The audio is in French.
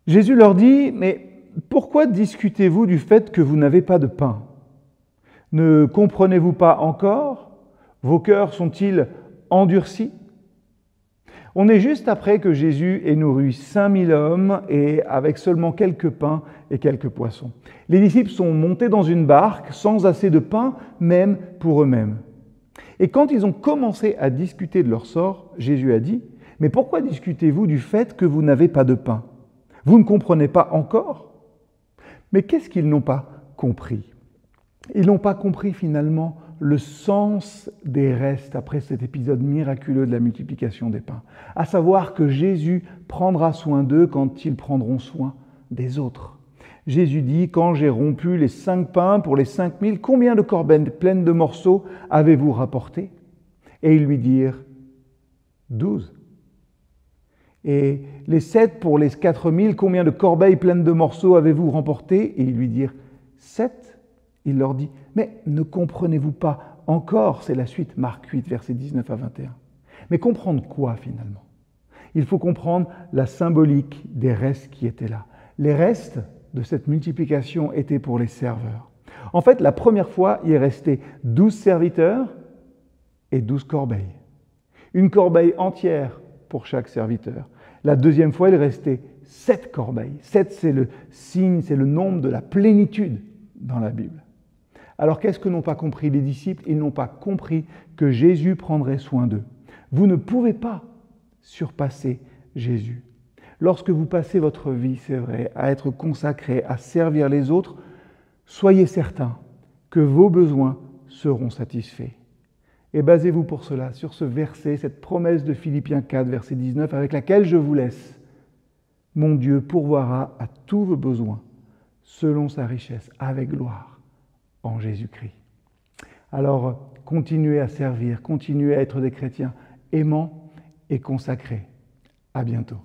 Jésus leur dit, mais pourquoi discutez-vous du fait que vous n'avez pas de pain? Ne comprenez-vous pas encore? Vos cœurs sont-ils endurcis? On est juste après que Jésus ait nourri 5000 hommes et avec seulement quelques pains et quelques poissons. Les disciples sont montés dans une barque sans assez de pain, même pour eux-mêmes. Et quand ils ont commencé à discuter de leur sort, Jésus a dit, « Mais pourquoi discutez-vous du fait que vous n'avez pas de pain? Vous ne comprenez pas encore ?» Mais qu'est-ce qu'ils n'ont pas compris? Ils n'ont pas compris finalement le sens des restes après cet épisode miraculeux de la multiplication des pains, à savoir que Jésus prendra soin d'eux quand ils prendront soin des autres. Jésus dit, « Quand j'ai rompu les 5 pains pour les 5000, combien de corbeilles pleines de morceaux avez-vous rapporté ?» Et ils lui dirent, 12. Et les 7 pour les 4000, combien de corbeilles pleines de morceaux avez-vous remporté? Et ils lui dirent, 7. Il leur dit, mais ne comprenez-vous pas encore? C'est la suite, Marc 8, versets 19 à 21. Mais comprendre quoi finalement? Il faut comprendre la symbolique des restes qui étaient là. Les restes de cette multiplication étaient pour les serveurs. En fait, la première fois, il restait 12 serviteurs et 12 corbeilles. Une corbeille entière pour chaque serviteur. La deuxième fois, il restait 7 corbeilles. 7, c'est le signe, c'est le nombre de la plénitude dans la Bible. Alors qu'est-ce que n'ont pas compris les disciples? Ils n'ont pas compris que Jésus prendrait soin d'eux. Vous ne pouvez pas surpasser Jésus. Lorsque vous passez votre vie, c'est vrai, à être consacré, à servir les autres, soyez certains que vos besoins seront satisfaits. Et basez-vous pour cela sur ce verset, cette promesse de Philippiens 4, verset 19, avec laquelle je vous laisse. Mon Dieu pourvoira à tous vos besoins, selon sa richesse, avec gloire, en Jésus-Christ. Alors, continuez à servir, continuez à être des chrétiens aimants et consacrés. À bientôt.